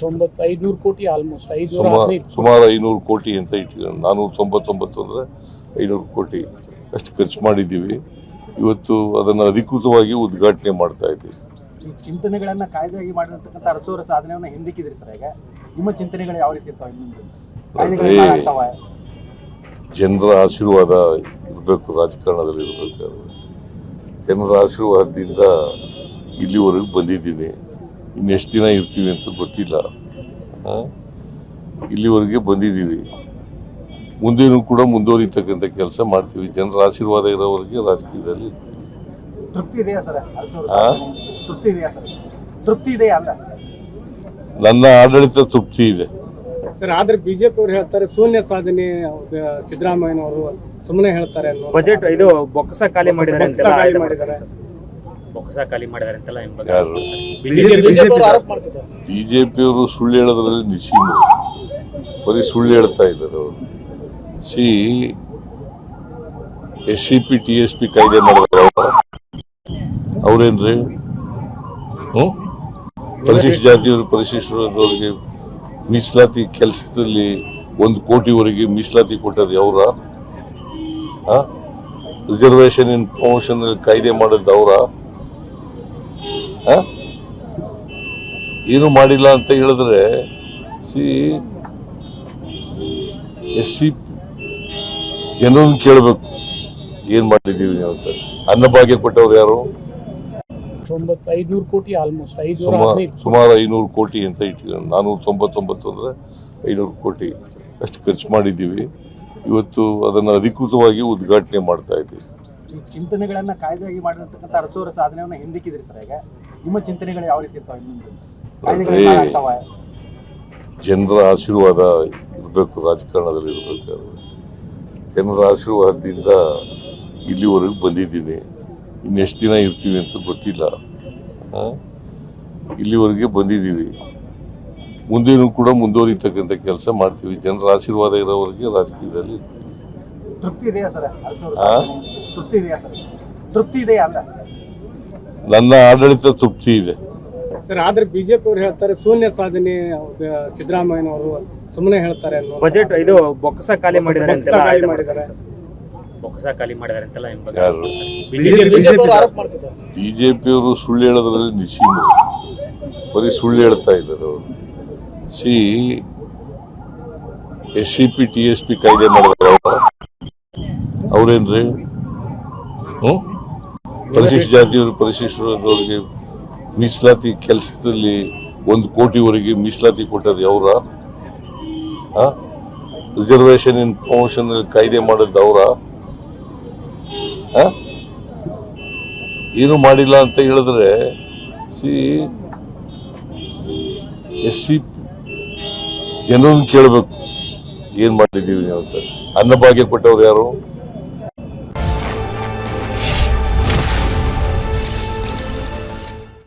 500 ಕೋಟಿ ಆಲ್ಮೋಸ್ಟ್ ಸುಮಾರು 500 ಕೋಟಿ ಅಂತ ಇಟ್ಟಿದ್ದಾರೆ. 499 ಅಂದ್ರೆ 500 ಕೋಟಿ ಅಷ್ಟು ಖರ್ಚು ಮಾಡಿದ್ದೀವಿ. ಇವತ್ತು ಅದನ್ನು ಅಧಿಕೃತವಾಗಿ ಉದ್ಘಾಟನೆ ಮಾಡ್ತಾ ಇದ್ದೀವಿ. ಚಿಂತನೆಗಳನ್ನ ಕಾಯ್ದೆಯಾಗಿ ಮಾಡಿರ್ತಕ್ಕಂಥ ಅರಸೂರ ಸಾಧನೆಯನ್ನ ಹಿಂದಿಕ್ಕಿದ್ರಿ ಸರ್. ಈಗ ನಿಮ್ಮ ಚಿಂತನೆಗಳು ಯಾವ ರೀತಿ ಇರ್ತಾವೆ? ಜನರ ಆಶೀರ್ವಾದ ಇರಬೇಕು, ರಾಜಕಾರಣದಲ್ಲಿ ಇರಬೇಕಾದ್ರೆ ಜನರ ಆಶೀರ್ವಾದದಿಂದ ಇಲ್ಲಿವರೆಗೂ ಬಂದಿದ್ದೀನಿ. ಇನ್ನೆಷ್ಟು ದಿನ ಇರ್ತೀವಿ ಅಂತ ಗೊತ್ತಿಲ್ಲ. ಇಲ್ಲಿವರೆಗೆ ಬಂದಿದ್ದೀವಿ, ಮುಂದೇನೂ ಕೂಡ ಮುಂದುವರಿತಕ್ಕಂಥ ಕೆಲಸ ಮಾಡ್ತೀವಿ. ಜನರ ಆಶೀರ್ವಾದ ಇರೋವರೆಗೆ ರಾಜಕೀಯದಲ್ಲಿ ಇರ್ತೀವಿ. ತೃಪ್ತಿ ಇದೆಯಾ ಸರ್? ತೃಪ್ತಿ ಇದೆಯಾ ಸರ್? ತೃಪ್ತಿ ಇದೆಯಾ ಅಲ್ಲ? ನನ್ನ ಆಡಳಿತ ತೃಪ್ತಿ ಇದೆ ಸರ್. ಆದ್ರೆ ಬಿಜೆಪಿ ಅವರು ಹೇಳ್ತಾರೆ ಶೂನ್ಯ ಸಾಧನೆ, ಸಿದ್ದರಾಮಯ್ಯನವರು ಸುಮ್ಮನೆ ಹೇಳ್ತಾರೆ. ಬಜೆಟ್ ಇದು ಬೊಕ್ಕಸ ಖಾಲಿ ಮಾಡಿದ್ದಾರೆ ಯಾರು? ಬಿಜೆಪಿಯವರು ಸುಳ್ಳು ಹೇಳೋದ್ರಲ್ಲಿ ನಿಶ್ಚಿತ, ಬರೀ ಸುಳ್ಳು ಹೇಳ್ತಾ ಇದ್ದಾರೆ ಅವರು. SCP TSP ಕಾಯ್ದೆ ಮಾಡಿದ್ರೆ ಅವ್ರೇನ್ರಿ ಪರಿಶಿಷ್ಟ ಜಾತಿಯವರು ಪರಿಶಿಷ್ಟ ವರ್ಗದವರಿಗೆ ಮೀಸಲಾತಿ ಕೆಲಸದಲ್ಲಿ 1 ಕೋಟಿವರೆಗೆ ಮೀಸಲಾತಿ ಕೊಟ್ಟದ್ದು ಅವರ? ರಿಸರ್ವೇಶನ್ ಇನ್ ಪ್ರಮೋಷನ್ ಕಾಯ್ದೆ ಮಾಡಿದ್ದು ಅವರ? ಏನು ಮಾಡಿಲ್ಲ ಅಂತ ಹೇಳಿದ್ರೆ SCP ಜನರನ್ನು ಕೇಳಬೇಕು ಏನ್ ಮಾಡಿದೀವಿ ಅಂತ. ಅನ್ನಭಾಗ್ಯ ಕೊಟ್ಟವ್ರು ಯಾರು? 500 ಕೋಟಿ ಆಲ್ಮೋಸ್ಟ್ ಸುಮಾರು 500 ಕೋಟಿ ಅಂತ ಇಟ್ಟಿದ್ದಾರೆ. 499 ಅಂದ್ರೆ 500 ಕೋಟಿ ಅಷ್ಟು ಖರ್ಚು ಮಾಡಿದ್ದೀವಿ. ಇವತ್ತು ಅದನ್ನು ಅಧಿಕೃತವಾಗಿ ಉದ್ಘಾಟನೆ ಮಾಡ್ತಾ ಇದ್ದೀವಿ. ಈ ಚಿಂತನೆಗಳನ್ನ ಕಾಯ್ದೆಯಾಗಿ ಮಾಡಿರ್ತಕ್ಕಂಥ ಅರಸೂರ ಸಾಧನೆಯನ್ನ ಹಿಂದಿಕ್ಕಿದ್ರಿ ಸರ್. ಈಗ ನಿಮ್ಮ ಚಿಂತನೆಗಳು ಯಾವ ರೀತಿ ಇರ್ತಾವೆ? ಜನರ ಆಶೀರ್ವಾದ ಇರಬೇಕು, ರಾಜಕಾರಣದಲ್ಲಿ ಇರಬೇಕಾದ್ರೆ ಜನರ ಆಶೀರ್ವಾದದಿಂದ ಇಲ್ಲಿವರೆಗೂ ಬಂದಿದ್ದೀನಿ. ಇನ್ನೆಷ್ಟು ದಿನ ಇರ್ತೀವಿ ಅಂತ ಗೊತ್ತಿಲ್ಲ. ಇಲ್ಲಿವರೆಗೆ ಬಂದಿದ್ದೀವಿ, ಮುಂದೇನೂ ಕೂಡ ಮುಂದುವರಿತಕ್ಕಂಥ ಕೆಲಸ ಮಾಡ್ತೀವಿ. ಜನರ ಆಶೀರ್ವಾದ ಇರೋವರೆಗೆ ರಾಜಕೀಯದಲ್ಲಿ ಇರ್ತೀವಿ. ತೃಪ್ತಿ ಇದೆಯಾ ಸರ್? ತೃಪ್ತಿ ಇದೆಯಾ ಸರ್? ತೃಪ್ತಿ ಇದೆಯಾ ಅಲ್ಲ? ನನ್ನ ಆಡಳಿತ ತೃಪ್ತಿ ಇದೆ ಸರ್. ಆದ್ರೆ ಬಿಜೆಪಿ ಅವರು ಹೇಳ್ತಾರೆ ಶೂನ್ಯ ಸಾಧನೆ, ಸಿದ್ದರಾಮಯ್ಯನವರು ಸುಮ್ಮನೆ ಹೇಳ್ತಾರೆ. ಬಜೆಟ್ ಇದು ಬೊಕ್ಕಸ ಖಾಲಿ ಮಾಡಿದ್ದಾರೆ ಯಾರು? ಬಿಜೆಪಿಯವರು ಸುಳ್ಳು ಹೇಳೋದ್ರಲ್ಲಿ ನಿಶ್ಚಿತ, ಬರೀ ಸುಳ್ಳು ಹೇಳ್ತಾ ಇದ್ದಾರೆ ಅವರು. SCP TSP ಕಾಯ್ದೆ ಮಾಡಿದ್ರೆ ಅವ್ರೇನ್ರಿ ಪರಿಶಿಷ್ಟ ಜಾತಿಯವರು ಪರಿಶಿಷ್ಟ ವರ್ಗದವರಿಗೆ ಮೀಸಲಾತಿ ಕೆಲಸದಲ್ಲಿ 1 ಕೋಟಿವರೆಗೆ ಮೀಸಲಾತಿ ಕೊಟ್ಟದ್ದು ಅವರ? ರಿಸರ್ವೇಶನ್ ಇನ್ ಪ್ರಮೋಷನ್ ಕಾಯ್ದೆ ಮಾಡಿದ್ದು ಅವರ? ಏನು ಮಾಡಿಲ್ಲ ಅಂತ ಹೇಳಿದ್ರೆ SCP ಜನರನ್ನು ಕೇಳಬೇಕು ಏನ್ ಮಾಡಿದೀವಿ ಅಂತ. ಅನ್ನಭಾಗ್ಯ ಕೊಟ್ಟವ್ರು ಯಾರು?